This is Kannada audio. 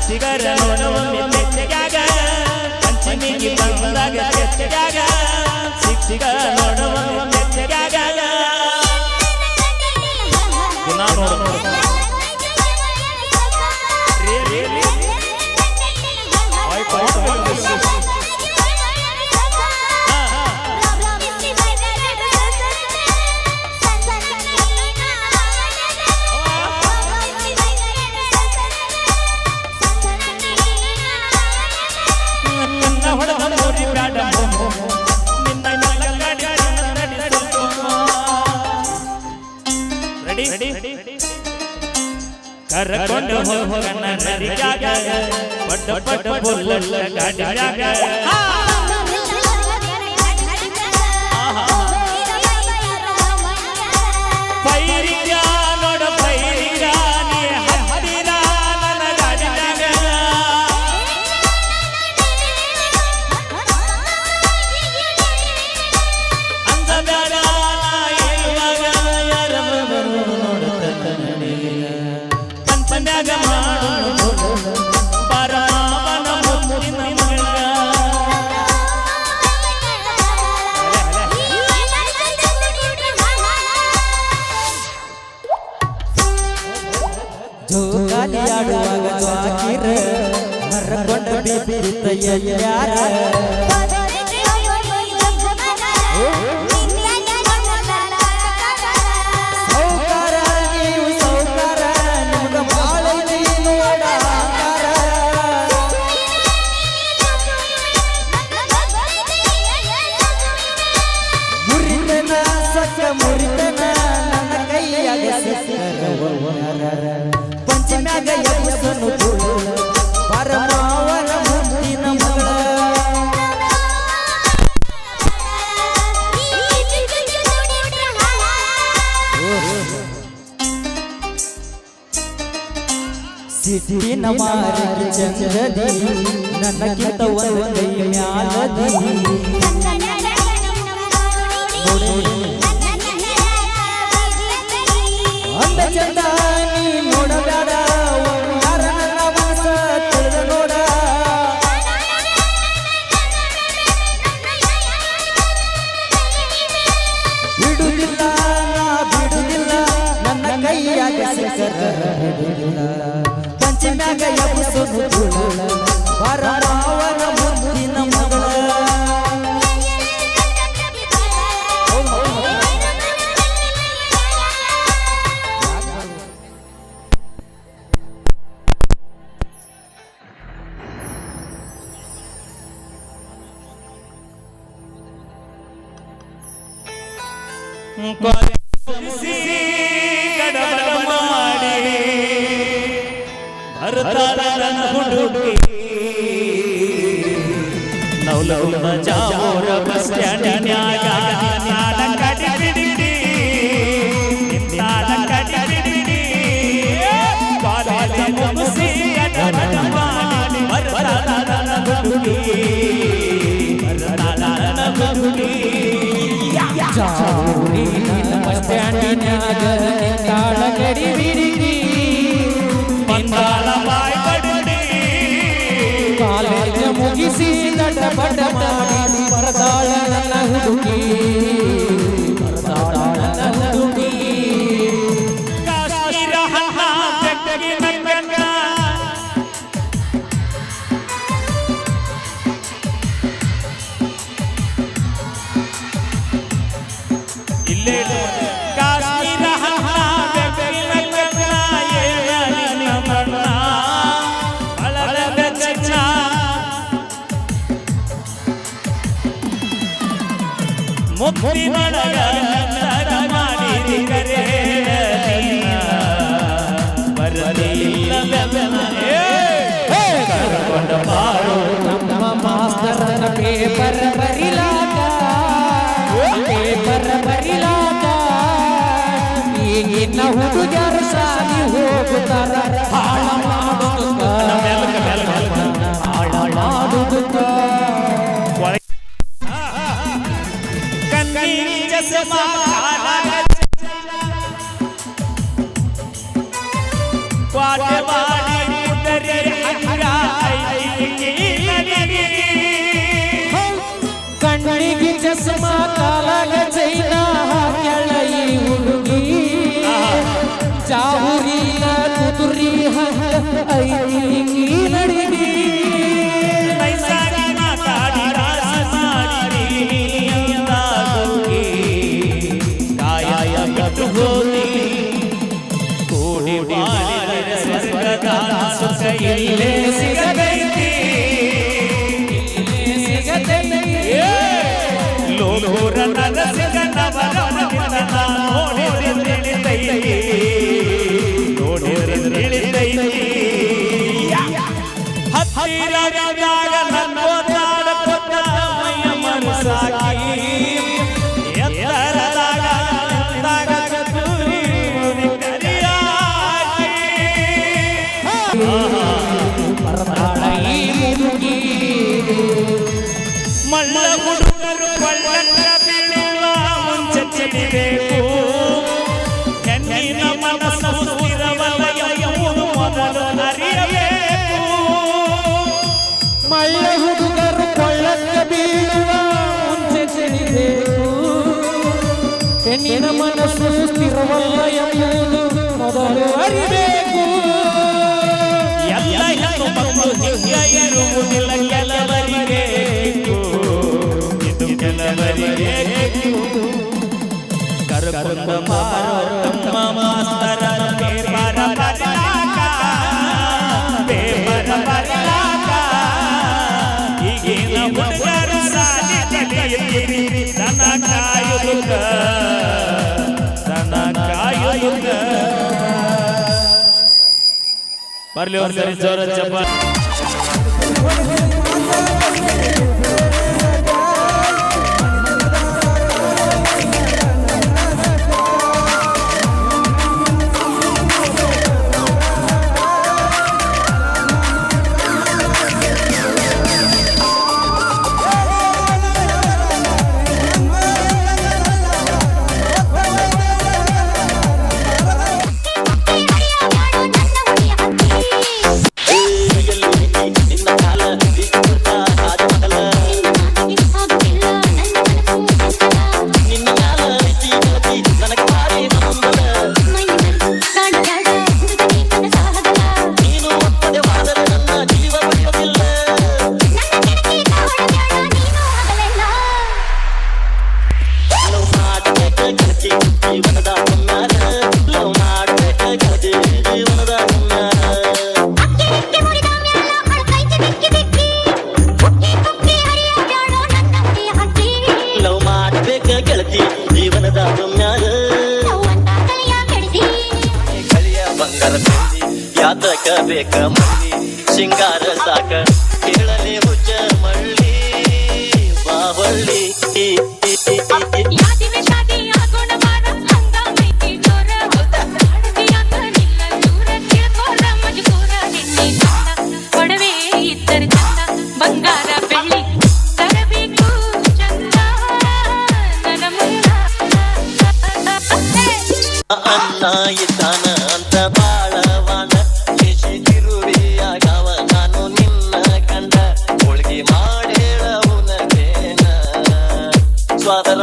ಸಿಗರ ನೋಡುವ ಮೆಚ್ಚಗಾಗ ಪಂಚಮಿಗೆ ಬಂದಾಗ ಮೆಚ್ಚಗಾಗ ಸಿಗ ನೋಡುವ ಮೆಚ್ಚಗಾಗ ಗುಣ ನೋಡು ಕರಕೊಂಡು ಹೋಗನ ನರಿಗಾಗ ಪಟ್ಟ ಪಟ್ಟ ಬುಲ್ಲಲ್ಲ ಗಾಡಿಯಾಗ ಪೈರಿಗ ನೋಡ ಪೈರಿಗ ನೀ ಹತ್ತಿರ ನನ್ನ ಗಾಡಿಯಾಗ ಅಂದಬೇಡ ಹೇಳುವಾಗ ಯಾರ ಪಂಚಮ್ಯಾಗ ಮಾಡು ಪರಮಾವನ ಮುತ್ತಿನ ಮಗಳ ಜೋಕಾಲಿ ಆಡುವಾಗ ಜಾಕಿರ ಮರಕೊಂಡ ಬಿದ್ದಿತ್ತ ಯಾರ ಮುರಿತನ ನನ್ನ ಕೈಯಾಗ ಪಂಚಮ್ಯಾಗ ಎಬ್ಬಿಸನು ಪರಮಾವನ ಮುತ್ತಿನ ಮಗಳ ಸಿಟ್ಟಿನ ಮಾರಿ ಚಂದ್ರದಿ ನನಗಿಂತ ಒಂದೈ ಮ್ಯಾಲದಿ ಅಂದ ಚಂದ ನೀ ನೋಡಬೇಡ ಯಾರ ನನ್ನ ಮನಸ ತಿಳಿದ ನೋಡ ಬಿಡುದಿಲ್ಲ ನಾ ಬಿಡುದಿಲ್ಲ ನನ್ನ ಕೈಯಾಗ ಸಿಕ್ಕರ ಬಿಡುದಿಲ್ಲ ಪಂಚಮ್ಯಾಗ ಎಬ್ಬಿಸೋದು ಪರಮಾವನ ಮುತ್ತಿನ ಮಗಳ ಗಡಬಡ ಮಾಡಿ ಭರತಾರನ ಹುಡುಗಿ ನೌಲೌಲ ಜಾವೋರ ಬಸ್ ಸ್ಟ್ಯಾಂಡಿನ್ಯಾಗ ನಾಡ ಕಡಿಬಿಡಿ ನಾಡ ಕಡಿಬಿಡಿ ಕಾಲೇಜ ಮುಗಿಸಿ ಗಡಬಡ ಮಾಡಿ ಭರತಾರನ ಹುಡುಗಿ ಭರತಾರನ ಹುಡುಗಿ ಜಾವೋರಿ ಬಸ್ ಸ್ಟ್ಯಾಂಡಿನ್ಯಾಗ ತಾಳ ಕಡಿಬಿಡಿ ಬಂದಾಳ ಬಾಯ್ ಬಡಿ ಕಾಲೇಜ ಮುಗಿಸಿ ದಡಬಡ ಮಾಡಿ ಬರದಾಳ ನನ್ನ ಹುಡುಗಿ ಬರದಾಳ ನನ್ನ ಹುಡುಗಿ ಕಾಶ್ಮೀರ ಹಣ್ಣ ಬೆಟ್ಟಗಿನ ಬೆಟ್ಟ ಇಲ್ಲೇ ಕಾಶ್ಮೀರ ಹಣ್ಣ ಬೆಟ್ಟಗಿನ ಬೆಟ್ಟ ಏನ ಬಣ್ಣ ಬಳಲದ ಚಚ್ಚ ಮುತ್ತಿನೊಳಗ ಮಾಡಿ ಕರೆ ಬರಲಿಲ್ಲ ಕರ್ಕೊಂಡ ಬಾಳು ನಮ್ಮ ಮಾಸ್ತರನ ಪೇಪರ್ ಬರಿಲಾಕ ಈಗಿನ ಹುಡುಗರು ಸಾಲಿ ಹೋಗುತ್ತಾರ ಹಾಳ ಮಾಡುತ್ತ ಕ್ವಾಟವಾಡಿ ಐತಿ ನಡಿಗಿ ನೈಸಾಗಿ ಮಾತಾಡಿ ರಾಸಿ ಮಾಡಿ ಅಂದಾಗಿ ಕಾಯ ಬಿಟ್ಟು ಹೋಗಿ ಕೂಡಿ ಮಾಡಿದರೆ ಸ್ವರ್ಗದ ಸುಖ ಇಲ್ಲೇ ಸಿಗತೈತಿ ಲೋಲೋರ ನರಸಿಂಗನವರ ನೋಡಿದ್ರೆ ತಿಳಿತೈತಿ ನೋಡಿದ್ರೆ ತಿಳಿತೈತಿ ಹತ್ತಿರದಾಗ ನನ್ನೋದಾಡ ಕೊಟ್ಟ ಮೈಯ ಮನಸಾಗಿ ಎತ್ತರದಾಗ ಕತ್ತೂರಿ ಕರಿಯಾಗಿ ಮಳ್ಳ ಹುಡುಗರು ಕೊಳ್ಳಕ್ಕ ಬೀಳುವ ಮುಂಚೆ ತಿಳಿಬೇಕು ಹೆಣ್ಣಿನ ಮನಸ್ಸು ಸ್ಥಿರವಲ್ಲ ಎಂಬುದು ಮೊದಲು ಅರಿಯಬೇಕು ಮಳ್ಳ ಹುಡುಗರು ಕೊಳ್ಳಕ್ಕ ಬೀಳುವ ಮುಂಚೆ ತಿಳಿಬೇಕು ಹೆಣ್ಣಿನ ಮನಸ್ಸು ಸ್ಥಿರವಲ್ಲ ಎಂಬುದು ಮೊದಲು ಅರಿಬೇಕು ಎಲ್ಲ ಹೆಣ್ಣು ಮಕ್ಕಳು ಹಿಂಗ ಇರುವುದಿಲ್ಲ ಕೆಲವರಿಗೆ ಇದು ಕೆಲವರಿಗೆ ಕರ್ಕೊಂಡ ಬಾರೋ ತಮ್ಮ ಮಾಸ್ತರ ಪೇಪರ ಬರಿಲಾಕ ಈಗಿನ ಹುಡುಗರು ಸಾಲಿ ಕಲಿಯುತ್ತೀರಿ ದನ ಕಾಯುವುದ ಬರ್ಲಿ ಒಂದ್ಸರಿ ಜೋರ ಚಪ್ಪಾಳೆ ಯಾತಕ ಬೇಕ ಮಳ್ಳಿ ಸಿಂಗಾರ ಸಾಕ ಕೇಳಲಿ ಹುಚ್ಚ ಮಳ್ಳಿ ಬಾವಳ್ಳಿ ಬಂಗಾರ ಬೆಳ್ಳಿ ತರಬೇಕು ಚಂದ ನನ್ನ ಅನ್ನ ಇದ್ದಾನ ಅಂತ ಬಾಳವಾನ ಕಿರುವಿಯಾಗವ ನಾನು ನಿನ್ನ ಕಂಡ ಹೋಳ್ಗಿ ಮಾಡೇಳವುನಗೇನ ಸ್ವಾದರ